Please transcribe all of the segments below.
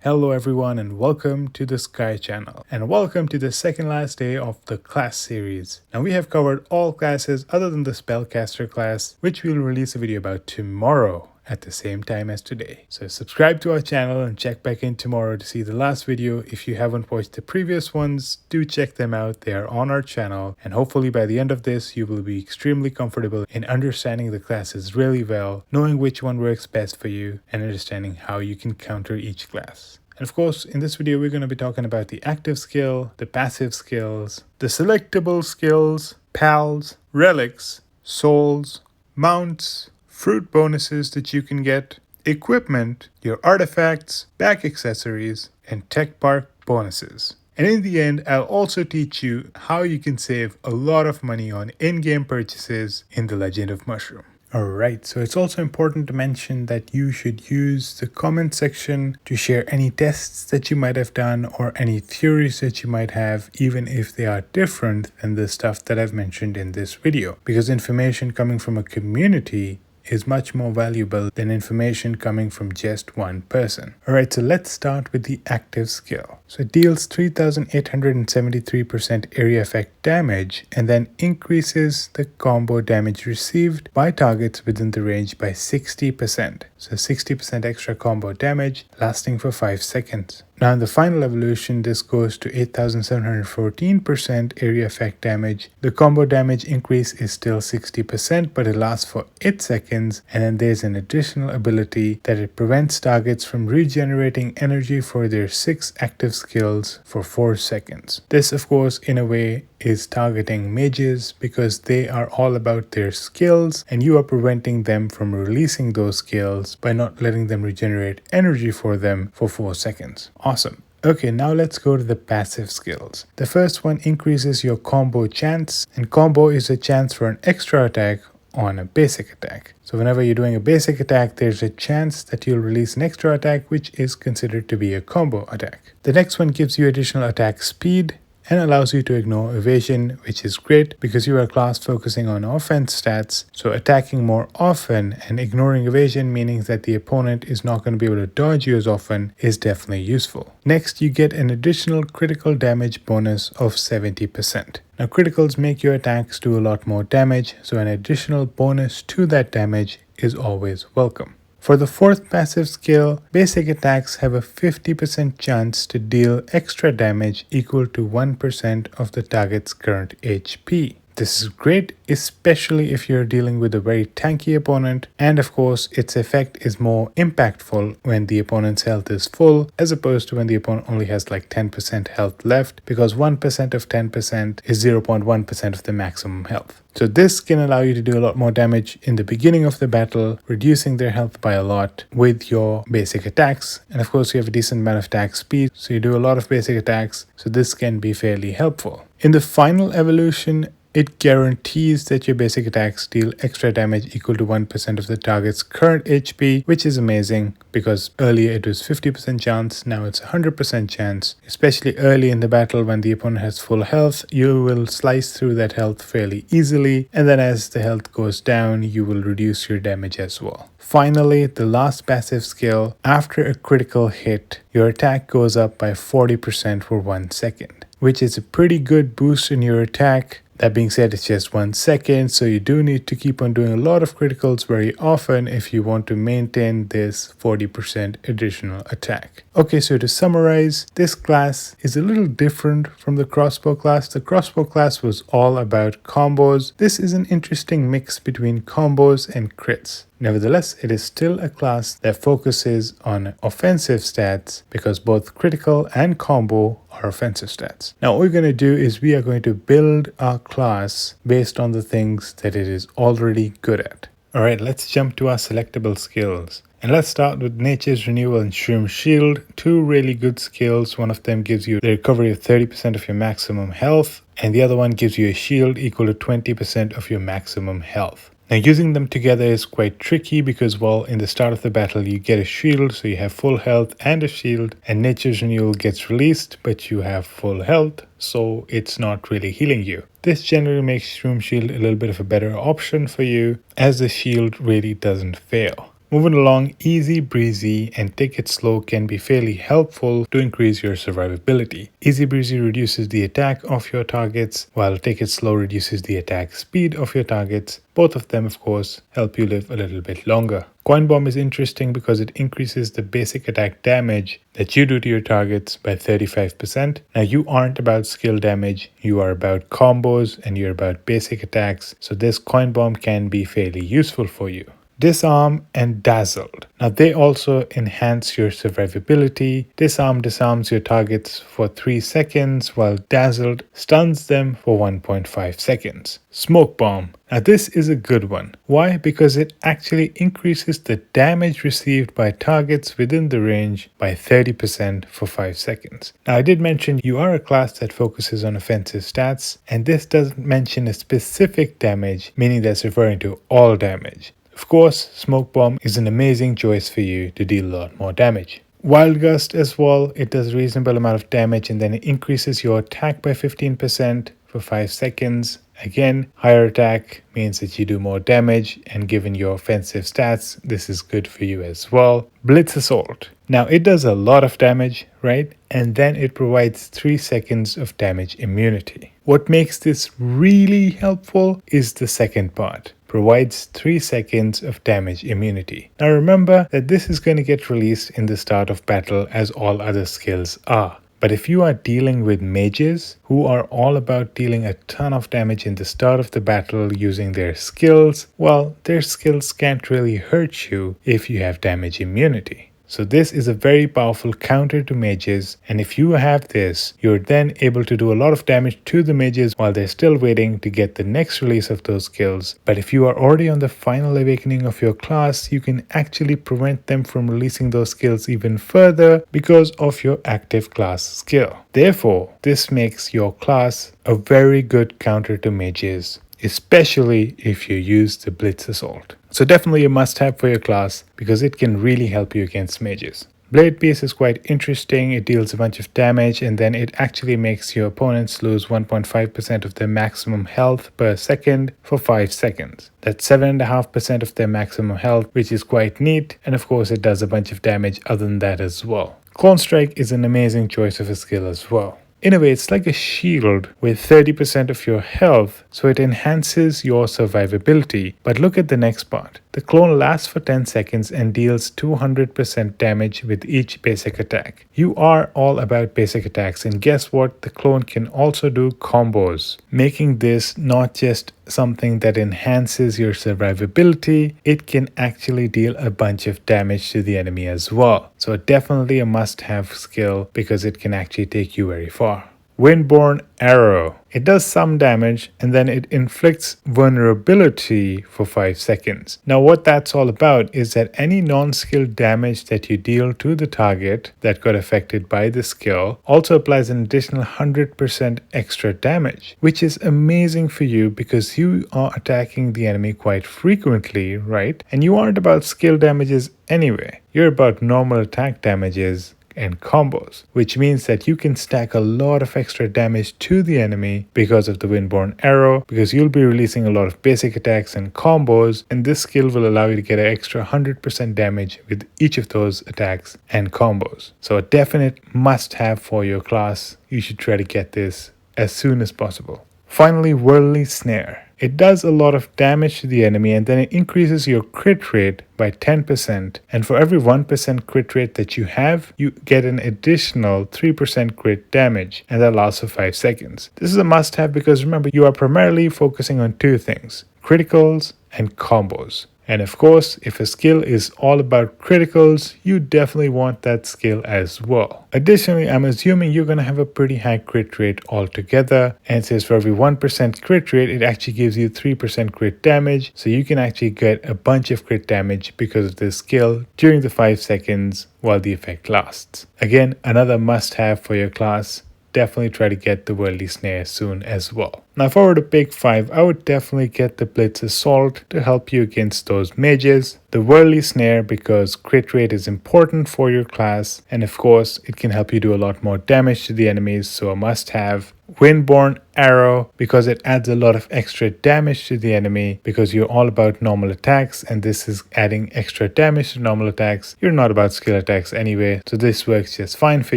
Hello everyone and welcome to the Sky channel and welcome to the second last day of the class series. Now we have covered all classes other than the spellcaster class, which we'll release a video about tomorrow at the same time as today. So subscribe to our channel and check back in tomorrow to see the last video. If you haven't watched the previous ones, do check them out. They are on our channel, and hopefully by the end of this you will be extremely comfortable in understanding the classes really well, knowing which one works best for you, and understanding how you can counter each class. And of course, in this video, we're going to be talking about the active skill, the passive skills, the selectable skills, pals, relics, souls, mounts, fruit bonuses that you can get, equipment, your artifacts, back accessories, and tech park bonuses. And in the end, I'll also teach you how you can save a lot of money on in-game purchases in The Legend of Mushroom. Alright, so it's also important to mention that you should use the comment section to share any tests that you might have done or any theories that you might have, even if they are different than the stuff that I've mentioned in this video. Because information coming from a community is much more valuable than information coming from just one person. Alright, so let's start with the active skill. So it deals 3,873% area effect damage and then increases the combo damage received by targets within the range by 60%. So 60% extra combo damage lasting for 5 seconds. Now in the final evolution, this goes to 8,714% area effect damage. The combo damage increase is still 60%, but it lasts for 8 seconds, and then there's an additional ability that it prevents targets from regenerating energy for their 6 active skills for 4 seconds. This, of course, in a way is targeting mages because they are all about their skills, and you are preventing them from releasing those skills by not letting them regenerate energy for them for 4 seconds. Awesome. Okay, now let's go to the passive skills. The first one increases your combo chance, and combo is a chance for an extra attack on a basic attack. So whenever you're doing a basic attack, there's a chance that you'll release an extra attack, which is considered to be a combo attack. The next one gives you additional attack speed and allows you to ignore evasion, which is great because you are a class focusing on offense stats, so attacking more often and ignoring evasion, meaning that the opponent is not going to be able to dodge you as often, is definitely useful. Next, you get an additional critical damage bonus of 70%. Now criticals make your attacks do a lot more damage, so an additional bonus to that damage is always welcome. For the fourth passive skill, basic attacks have a 50% chance to deal extra damage equal to 1% of the target's current HP. This is great, especially if you're dealing with a very tanky opponent, and of course its effect is more impactful when the opponent's health is full as opposed to when the opponent only has like 10% health left, because 1% of 10% is 0.1% of the maximum health. So this can allow you to do a lot more damage in the beginning of the battle, reducing their health by a lot with your basic attacks. And of course you have a decent amount of attack speed, so you do a lot of basic attacks, so this can be fairly helpful. In the final evolution, it guarantees that your basic attacks deal extra damage equal to 1% of the target's current HP, which is amazing because earlier it was 50% chance, now it's 100% chance. Especially early in the battle when the opponent has full health, you will slice through that health fairly easily, and then as the health goes down, you will reduce your damage as well. Finally, the last passive skill, after a critical hit, your attack goes up by 40% for 1 second, which is a pretty good boost in your attack. That being said, it's just 1 second, so you do need to keep on doing a lot of criticals very often if you want to maintain this 40% additional attack. Okay, so to summarize, this class is a little different from the crossbow class. The crossbow class was all about combos. This is an interesting mix between combos and crits. Nevertheless, it is still a class that focuses on offensive stats because both critical and combo are offensive stats. Now what we're going to do is we are going to build our class based on the things that it is already good at. Alright, let's jump to our selectable skills. And let's start with Nature's Renewal and Shroom Shield, two really good skills. One of them gives you the recovery of 30% of your maximum health, and the other one gives you a shield equal to 20% of your maximum health. Now using them together is quite tricky because, well, in the start of the battle you get a shield, so you have full health and a shield, and Nature's Renewal gets released but you have full health, so it's not really healing you. This generally makes Shroom Shield a little bit of a better option for you, as the shield really doesn't fail. Moving along easy breezy and take it slow can be fairly helpful to increase your survivability. Easy breezy reduces the attack of your targets, while take it slow reduces the attack speed of your targets. Both of them, of course, help you live a little bit longer. Coin Bomb is interesting because it increases the basic attack damage that you do to your targets by 35%. Now, you aren't about skill damage, you are about combos and you're about basic attacks, so this Coin Bomb can be fairly useful for you. Disarm and Dazzled. Now they also enhance your survivability. Disarm disarms your targets for 3 seconds, while Dazzled stuns them for 1.5 seconds. Smoke Bomb. Now this is a good one. Why? Because it actually increases the damage received by targets within the range by 30% for 5 seconds. Now I did mention you are a class that focuses on offensive stats, and this doesn't mention a specific damage, meaning that's referring to all damage. Of course, Smoke Bomb is an amazing choice for you to deal a lot more damage. Wild Gust as well, it does a reasonable amount of damage and then it increases your attack by 15% for 5 seconds. Again, higher attack means that you do more damage, and given your offensive stats, this is good for you as well. Blitz Assault. Now it does a lot of damage, right? And then it provides 3 seconds of damage immunity. What makes this really helpful is the second part. Provides 3 seconds of damage immunity. Now remember that this is going to get released in the start of battle as all other skills are. But if you are dealing with mages who are all about dealing a ton of damage in the start of the battle using their skills, well, their skills can't really hurt you if you have damage immunity. So this is a very powerful counter to mages, and if you have this, you're then able to do a lot of damage to the mages while they're still waiting to get the next release of those skills. But if you are already on the final awakening of your class, you can actually prevent them from releasing those skills even further because of your active class skill. Therefore, this makes your class a very good counter to mages, especially if you use the Blitz Assault. So definitely a must-have for your class because it can really help you against mages. Blade Piece is quite interesting. It deals a bunch of damage and then it actually makes your opponents lose 1.5% of their maximum health per second for 5 seconds. That's 7.5% of their maximum health, which is quite neat, and of course it does a bunch of damage other than that as well. Clone Strike is an amazing choice of a skill as well. In a way, it's like a shield with 30% of your health, so it enhances your survivability. But look at the next part. The clone lasts for 10 seconds and deals 200% damage with each basic attack. You are all about basic attacks, and guess what? The clone can also do combos, making this not just something that enhances your survivability, it can actually deal a bunch of damage to the enemy as well. So definitely a must-have skill because it can actually take you very far. Windborne Arrow. It does some damage and then it inflicts vulnerability for 5 seconds. Now what that's all about is that any non-skill damage that you deal to the target that got affected by the skill also applies an additional 100% extra damage, which is amazing for you because you are attacking the enemy quite frequently, right? And you aren't about skill damages anyway. You're about normal attack damages and combos, which means that you can stack a lot of extra damage to the enemy because of the Windborne Arrow, because you'll be releasing a lot of basic attacks and combos, and this skill will allow you to get an extra 100% damage with each of those attacks and combos. So a definite must-have for your class. You should try to get this as soon as possible. Finally, Whirly Snare. It does a lot of damage to the enemy and then it increases your crit rate by 10%. And for every 1% crit rate that you have, you get an additional 3% crit damage, and that lasts for 5 seconds. This is a must-have because remember, you are primarily focusing on 2 things: criticals and combos. And of course, if a skill is all about criticals, you definitely want that skill as well. Additionally, I'm assuming you're going to have a pretty high crit rate altogether. And since for every 1% crit rate, it actually gives you 3% crit damage. So you can actually get a bunch of crit damage because of this skill during the 5 seconds while the effect lasts. Again, another must-have for your class. Definitely try to get the Whirly Snare soon as well. Now if I were to pick 5, I would definitely get the Blitz Assault to help you against those mages, the Whirly Snare because crit rate is important for your class, and of course it can help you do a lot more damage to the enemies, so a must have. Windborne Arrow because it adds a lot of extra damage to the enemy because you're all about normal attacks and this is adding extra damage to normal attacks. You're not about skill attacks anyway, so this works just fine for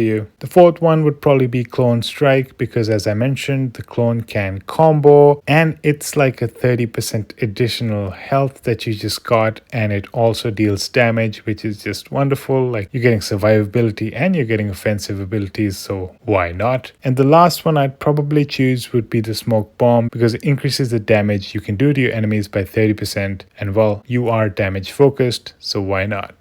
you. The fourth one would probably be Clone Strike because as I mentioned, the clone can combo and it's like a 30% additional health that you just got, and it also deals damage, which is just wonderful. Like you're getting survivability and you're getting offensive abilities, so why not? And the last one I'd probably choose would be the Smoke Bomb because it increases the damage you can do to your enemies by 30%, and well, you are damage focused, so why not?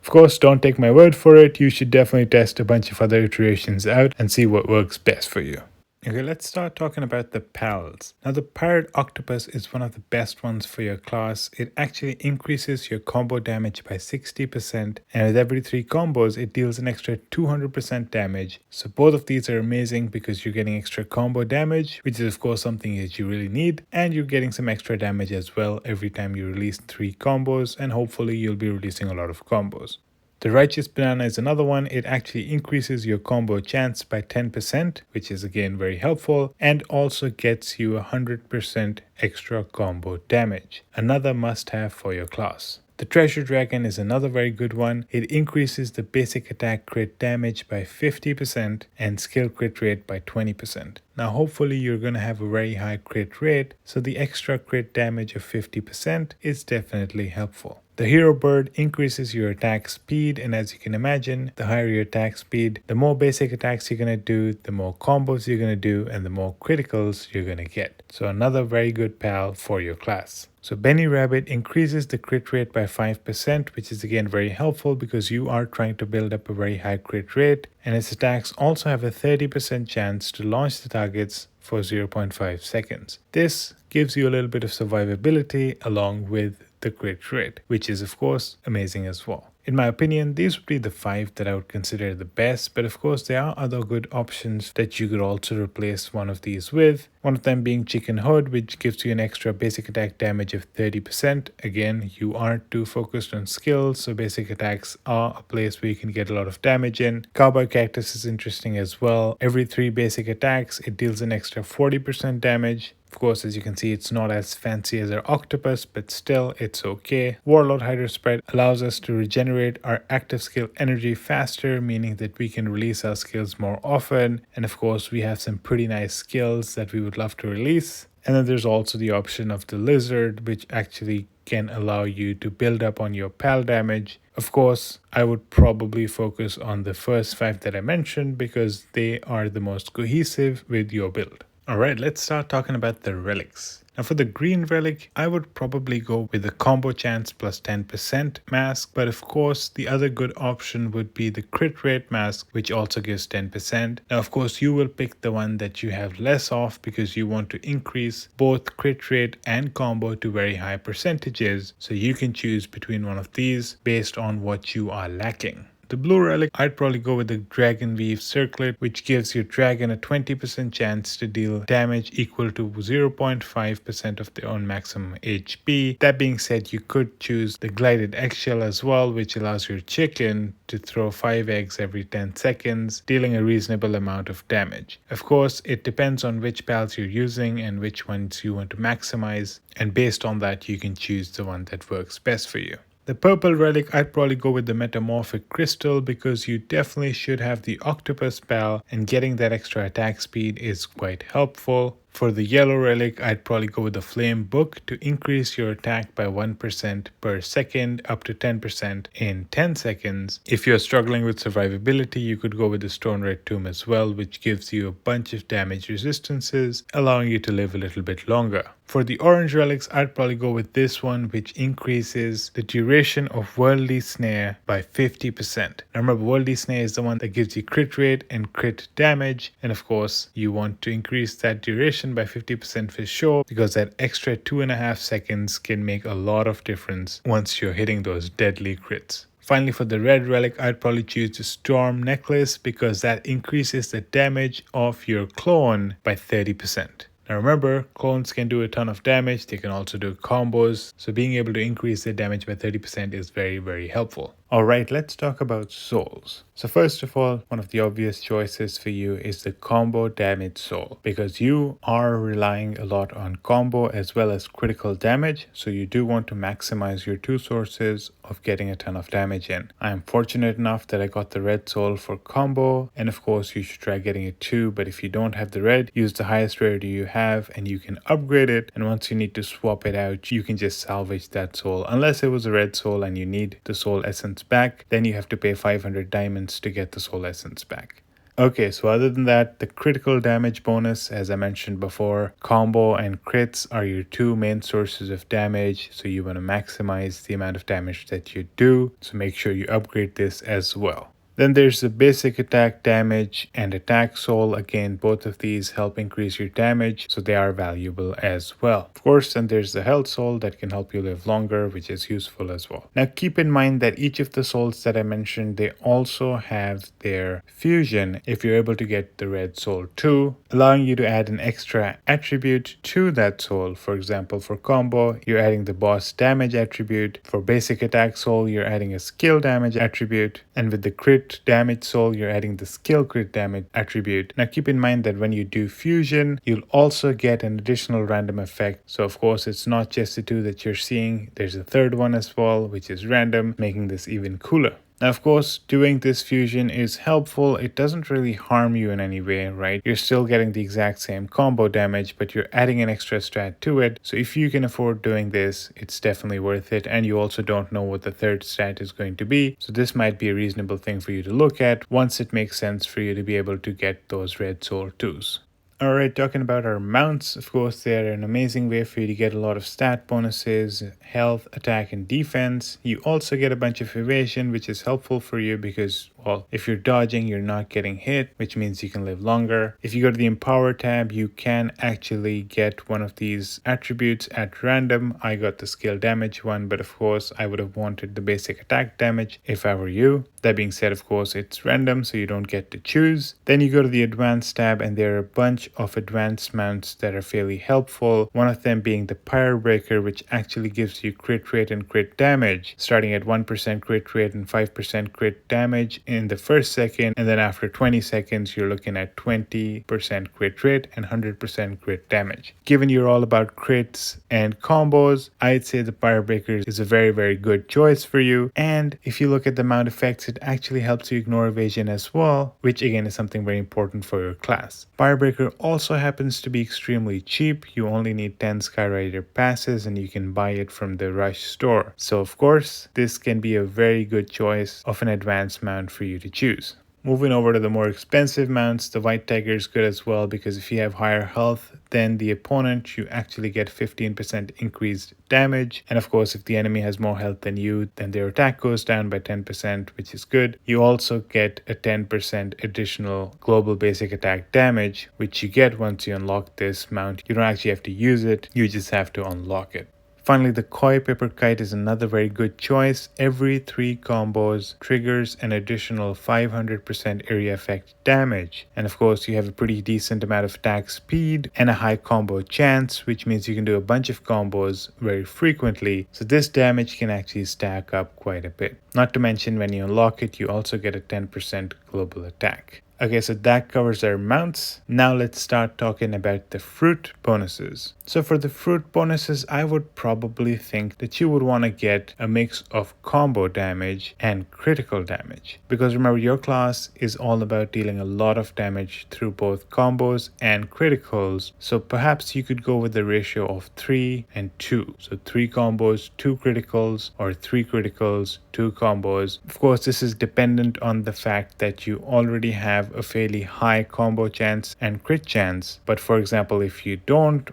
Of course, don't take my word for it, you should definitely test a bunch of other iterations out and see what works best for you. Okay, let's start talking about the pals. Now the Pirate Octopus is one of the best ones for your class. It actually increases your combo damage by 60%, and with every 3 combos it deals an extra 200% damage. So both of these are amazing because you're getting extra combo damage, which is of course something that you really need, and you're getting some extra damage as well every time you release 3 combos, and hopefully you'll be releasing a lot of combos. The Righteous Banana is another one. It actually increases your combo chance by 10%, which is again very helpful, and also gets you 100% extra combo damage. Another must-have for your class. The Treasure Dragon is another very good one. It increases the basic attack crit damage by 50% and skill crit rate by 20%. Now hopefully you're going to have a very high crit rate, so the extra crit damage of 50% is definitely helpful. The Hero Bird increases your attack speed, and as you can imagine, the higher your attack speed, the more basic attacks you're going to do, the more combos you're going to do, and the more criticals you're going to get. So another very good pal for your class. So Benny Rabbit increases the crit rate by 5%, which is again very helpful because you are trying to build up a very high crit rate, and its attacks also have a 30% chance to launch the targets for 0.5 seconds. This gives you a little bit of survivability along with the crit rate, which is of course amazing as well. In my opinion, these would be the 5 that I would consider the best, but of course there are other good options that you could also replace one of these with. One of them being Chicken Hood, which gives you an extra basic attack damage of 30%. Again, you aren't too focused on skills, so basic attacks are a place where you can get a lot of damage in. Cowboy Cactus is interesting as well. Every 3 basic attacks, it deals an extra 40% damage. Of course, as you can see, it's not as fancy as our octopus, but still, it's okay. Warlord Hydro Spread allows us to regenerate our active skill energy faster, meaning that we can release our skills more often. And of course, we have some pretty nice skills that we would love to release. And then there's also the option of the Lizard, which actually can allow you to build up on your pal damage. Of course, I would probably focus on the first 5 that I mentioned because they are the most cohesive with your build. Alright, let's start talking about the relics. Now for the green relic, I would probably go with the combo chance plus 10% mask, but of course the other good option would be the crit rate mask, which also gives 10%. Now of course you will pick the one that you have less of because you want to increase both crit rate and combo to very high percentages, so you can choose between one of these based on what you are lacking. The blue relic, I'd probably go with the Dragon Weave Circlet, which gives your dragon a 20% chance to deal damage equal to 0.5% of their own maximum HP. That being said, you could choose the Glided Eggshell as well, which allows your chicken to throw 5 eggs every 10 seconds, dealing a reasonable amount of damage. Of course, it depends on which pals you're using and which ones you want to maximize, and based on that, you can choose the one that works best for you. The purple relic, I'd probably go with the Metamorphic Crystal because you definitely should have the Octopus pal, and getting that extra attack speed is quite helpful. For the yellow relic, I'd probably go with the Flame Book to increase your attack by 1% per second up to 10% in 10 seconds. If you're struggling with survivability, you could go with the Stone Red Tomb as well, which gives you a bunch of damage resistances, allowing you to live a little bit longer. For the orange relics, I'd probably go with this one, which increases the duration of Worldly Snare by 50%. Now remember, Worldly Snare is the one that gives you crit rate and crit damage, and of course, you want to increase that duration by 50% for sure, because that extra 2.5 seconds can make a lot of difference once you're hitting those deadly crits. Finally, for the red relic, I'd probably choose the Storm Necklace because that increases the damage of your clone by 30%. Now remember, clones can do a ton of damage. They can also do combos. So being able to increase their damage by 30% is very, very helpful. Alright, let's talk about souls. So first of all, one of the obvious choices for you is the combo damage soul, because you are relying a lot on combo as well as critical damage. So you do want to maximize your two sources of getting a ton of damage in. I am fortunate enough that I got the red soul for combo, and of course you should try getting it too, but if you don't have the red, use the highest rarity you have and you can upgrade it, and once you need to swap it out, you can just salvage that soul. Unless it was a red soul and you need the soul essence back, then you have to pay 500 diamonds to get the soul essence back. Okay, so other than that, the critical damage bonus, as I mentioned before, combo and crits are your two main sources of damage, so you want to maximize the amount of damage that you do, so make sure you upgrade this as well. Then there's the basic attack damage and attack soul. Again, both of these help increase your damage, so they are valuable as well. Of course, then there's the health soul that can help you live longer, which is useful as well. Now keep in mind that each of the souls that I mentioned, they also have their fusion if you're able to get the red soul too, allowing you to add an extra attribute to that soul. For example, for combo, you're adding the boss damage attribute. For basic attack soul, you're adding a skill damage attribute. And with the crit damage soul, you're adding the skill crit damage attribute. Now keep in mind that when you do fusion, you'll also get an additional random effect. So of course it's not just the two that you're seeing, there's a third one as well, which is random, making this even cooler. Now, of course, doing this fusion is helpful. It doesn't really harm you in any way, right? You're still getting the exact same combo damage, but you're adding an extra stat to it. So if you can afford doing this, it's definitely worth it. And you also don't know what the third stat is going to be. So this might be a reasonable thing for you to look at once it makes sense for you to be able to get those red soul 2s. Alright, talking about our mounts, of course, they're an amazing way for you to get a lot of stat bonuses, health, attack, and defense. You also get a bunch of evasion, which is helpful for you because, well, if you're dodging, you're not getting hit, which means you can live longer. If you go to the Empower tab, you can actually get one of these attributes at random. I got the skill damage one, but of course, I would have wanted the basic attack damage if I were you. That being said, of course, it's random, so you don't get to choose. Then you go to the Advanced tab, and there are a bunch of advanced mounts that are fairly helpful. One of them being the Pyre Breaker, which actually gives you crit rate and crit damage, starting at 1% crit rate and 5% crit damage in the first second, and then after 20 seconds, you're looking at 20% crit rate and 100% crit damage. Given you're all about crits and combos, I'd say the Pyre Breaker is a very, very good choice for you. And if you look at the mount effects, it actually helps you ignore evasion as well, which again is something very important for your class. Pyre Breaker also happens to be extremely cheap. You only need 10 Skyrider passes and you can buy it from the Rush store. So of course, this can be a very good choice of an advanced mount for you to choose. Moving over to the more expensive mounts, the White Tiger is good as well because if you have higher health than the opponent, you actually get 15% increased damage. And of course, if the enemy has more health than you, then their attack goes down by 10%, which is good. You also get a 10% additional global basic attack damage, which you get once you unlock this mount. You don't actually have to use it, you just have to unlock it. Finally, the Koi Paper Kite is another very good choice. Every 3 combos triggers an additional 500% area effect damage. And of course, you have a pretty decent amount of attack speed and a high combo chance, which means you can do a bunch of combos very frequently. So this damage can actually stack up quite a bit. Not to mention, when you unlock it, you also get a 10% global attack. Okay, so that covers our mounts. Now let's start talking about the fruit bonuses. So for the fruit bonuses, I would probably think that you would want to get a mix of combo damage and critical damage. Because remember, your class is all about dealing a lot of damage through both combos and criticals. So perhaps you could go with the ratio of 3 and 2. So 3 combos, 2 criticals, or 3 criticals, 2 combos. Of course, this is dependent on the fact that you already have a fairly high combo chance and crit chance. But for example, if you don't,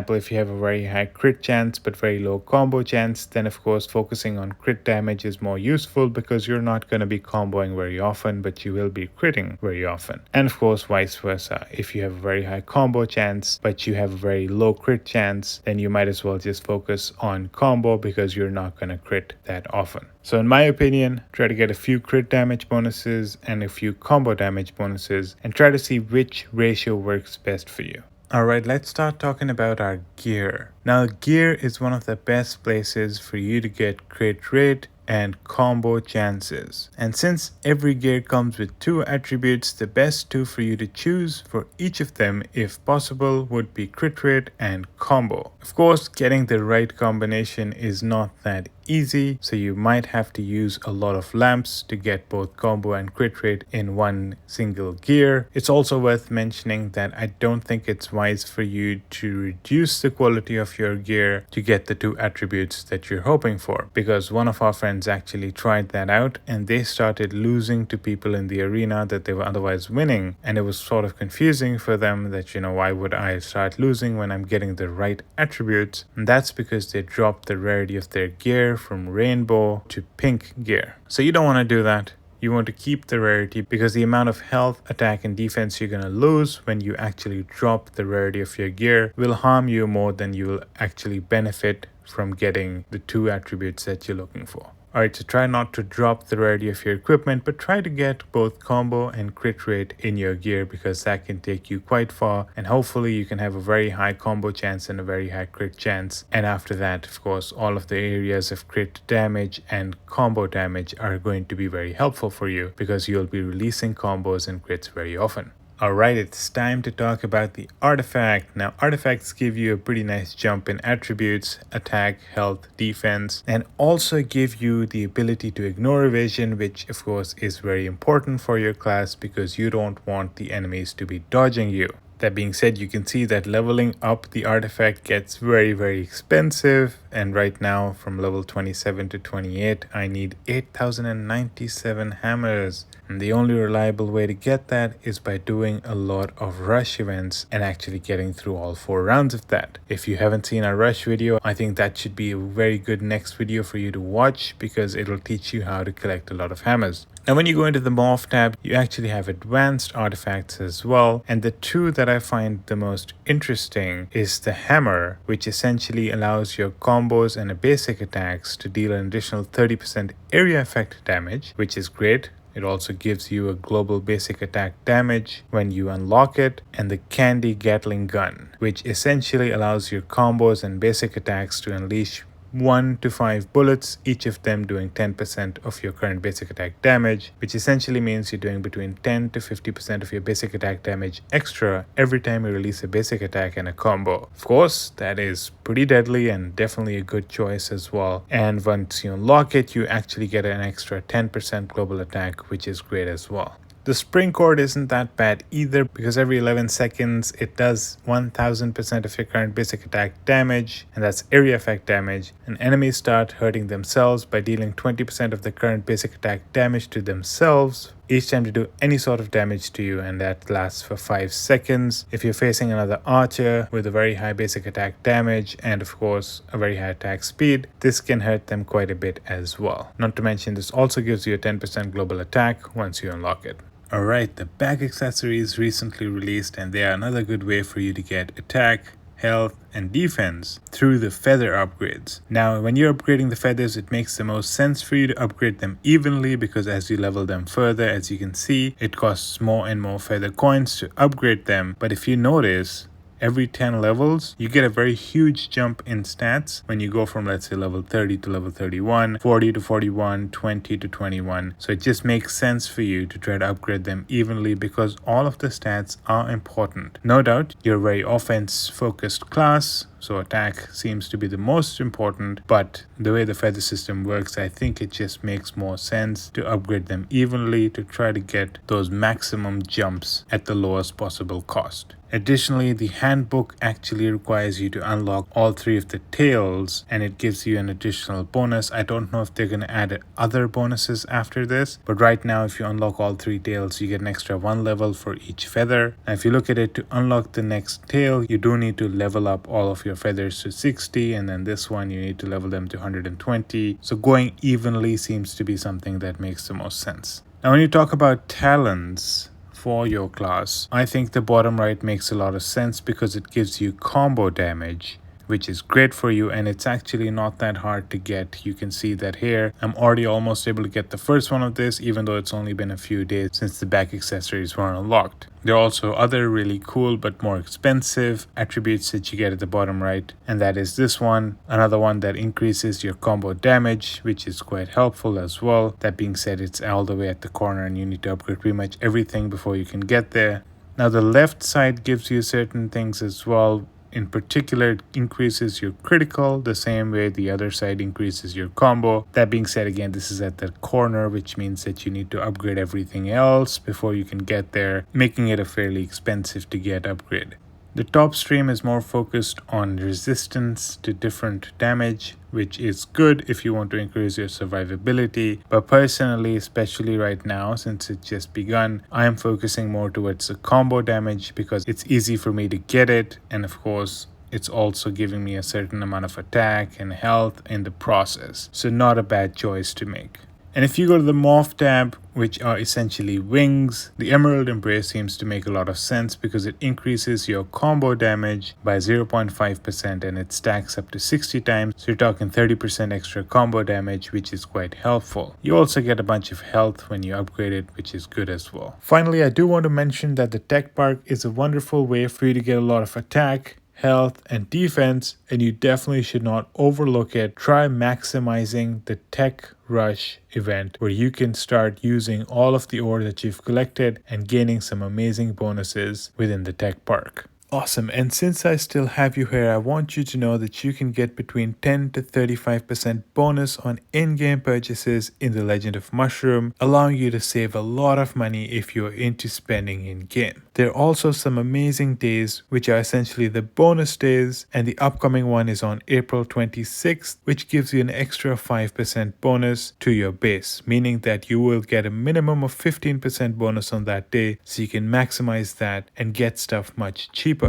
if you have a very high crit chance but very low combo chance, then of course focusing on crit damage is more useful because you're not going to be comboing very often, but you will be critting very often. And of course vice versa. If you have a very high combo chance but you have a very low crit chance, then you might as well just focus on combo because you're not going to crit that often. So in my opinion, try to get a few crit damage bonuses and a few combo damage bonuses and try to see which ratio works best for you. Alright, let's start talking about our gear. Now, gear is one of the best places for you to get crit rate and combo chances. And since every gear comes with 2 attributes, the best 2 for you to choose for each of them, if possible, would be crit rate and combo. Of course, getting the right combination is not that easy, so you might have to use a lot of lamps to get both combo and crit rate in one single gear. It's also worth mentioning that I don't think it's wise for you to reduce the quality of your gear to get the 2 attributes that you're hoping for, because one of our friends actually tried that out and they started losing to people in the arena that they were otherwise winning, and it was sort of confusing for them that, why would I start losing when I'm getting the right attributes? And that's because they dropped the rarity of their gear from rainbow to pink gear. So you don't want to do that. You want to keep the rarity, because the amount of health, attack, and defense you're going to lose when you actually drop the rarity of your gear will harm you more than you will actually benefit from getting the 2 attributes that you're looking for. Alright, so try not to drop the rarity of your equipment, but try to get both combo and crit rate in your gear, because that can take you quite far, and hopefully you can have a very high combo chance and a very high crit chance. And after that, of course, all of the areas of crit damage and combo damage are going to be very helpful for you, because you'll be releasing combos and crits very often. Alright, it's time to talk about the artifact. Now, artifacts give you a pretty nice jump in attributes, attack, health, defense, and also give you the ability to ignore evasion, which of course is very important for your class, because you don't want the enemies to be dodging you. That being said, you can see that leveling up the artifact gets very expensive, and right now from level 27 to 28 I need 8,097 hammers, and the only reliable way to get that is by doing a lot of rush events and actually getting through all 4 rounds of that. If you haven't seen our rush video, I think that should be a very good next video for you to watch, because it'll teach you how to collect a lot of hammers. Now, when you go into the Morph tab, you actually have advanced artifacts as well, and the 2 that I find the most interesting is the hammer, which essentially allows your combos and basic attacks to deal an additional 30% area effect damage, which is great. It also gives you a global basic attack damage when you unlock it, and the Candy Gatling gun, which essentially allows your combos and basic attacks to unleash 1 to 5 bullets, each of them doing 10% of your current basic attack damage, which essentially means you're doing between 10 to 50% of your basic attack damage extra every time you release a basic attack and a combo. Of course, that is pretty deadly and definitely a good choice as well. And once you unlock it, you actually get an extra 10% global attack, which is great as well. The spring cord isn't that bad either, because every 11 seconds it does 1000% of your current basic attack damage, and that's area effect damage, and enemies start hurting themselves by dealing 20% of the current basic attack damage to themselves each time to do any sort of damage to you, and that lasts for 5 seconds. If you're facing another archer with a very high basic attack damage and of course a very high attack speed, this can hurt them quite a bit as well. Not to mention, this also gives you a 10% global attack once you unlock it. Alright, the bag accessories recently released, and they are another good way for you to get attack, health, and defense through the feather upgrades. Now, when you're upgrading the feathers, it makes the most sense for you to upgrade them evenly, because as you level them further, as you can see, it costs more and more feather coins to upgrade them. But if you notice, every 10 levels, you get a very huge jump in stats when you go from, let's say, level 30 to level 31, 40 to 41, 20 to 21. So it just makes sense for you to try to upgrade them evenly, because all of the stats are important. No doubt, you're a very offense-focused class, so attack seems to be the most important, but the way the feather system works, I think it just makes more sense to upgrade them evenly to try to get those maximum jumps at the lowest possible cost. Additionally, the handbook actually requires you to unlock all 3 of the tails, and it gives you an additional bonus. I don't know if they're going to add other bonuses after this, but right now if you unlock all 3 tails, you get an extra 1 level for each feather. And if you look at it, to unlock the next tail, you do need to level up all of your feathers to 60, and then this one you need to level them to 120. So going evenly seems to be something that makes the most sense. Now, when you talk about talents for your class, I think the bottom right makes a lot of sense, because it gives you combo damage, which is great for you, and it's actually not that hard to get. You can see that here I'm already almost able to get the first one of this, even though it's only been a few days since the back accessories were unlocked. There are also other really cool but more expensive attributes that you get at the bottom right, and that is this one, another one that increases your combo damage, which is quite helpful as well. That being said, it's all the way at the corner and you need to upgrade pretty much everything before you can get there. Now the left side gives you certain things as well. In particular, it increases your critical the same way the other side increases your combo. That being said, again, this is at the corner, which means that you need to upgrade everything else before you can get there, making it a fairly expensive to get upgrade. The top stream is more focused on resistance to different damage, which is good if you want to increase your survivability. But personally, especially right now, since it's just begun, I am focusing more towards the combo damage because it's easy for me to get it. And of course, it's also giving me a certain amount of attack and health in the process. So not a bad choice to make. And if you go to the Morph tab, which are essentially wings, the Emerald Embrace seems to make a lot of sense because it increases your combo damage by 0.5% and it stacks up to 60 times. So you're talking 30% extra combo damage, which is quite helpful. You also get a bunch of health when you upgrade it, which is good as well. Finally, I do want to mention that the Tech Park is a wonderful way for you to get a lot of attack, health, and defense, and you definitely should not overlook it. Try maximizing the Tech Rush event where you can start using all of the ore that you've collected and gaining some amazing bonuses within the Tech Park. Awesome. And since I still have you here, I want you to know that you can get between 10 to 35% bonus on in-game purchases in the Legend of Mushroom, allowing you to save a lot of money if you're into spending in-game. There are also some amazing days, which are essentially the bonus days, and the upcoming one is on April 26th, which gives you an extra 5% bonus to your base, meaning that you will get a minimum of 15% bonus on that day, so you can maximize that and get stuff much cheaper.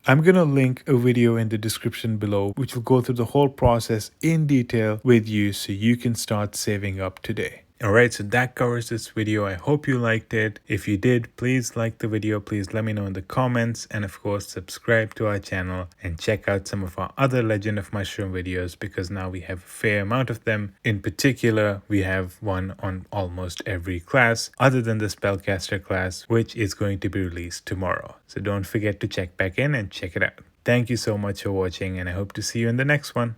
I'm going to link a video in the description below which will go through the whole process in detail with you so you can start saving up today. Alright, so that covers this video. I hope you liked it. If you did, please like the video. Please let me know in the comments, and of course subscribe to our channel and check out some of our other Legend of Mushroom videos because now we have a fair amount of them. In particular, we have one on almost every class other than the Spellcaster class, which is going to be released tomorrow. So don't forget to check back in and check it out. Thank you so much for watching, and I hope to see you in the next one.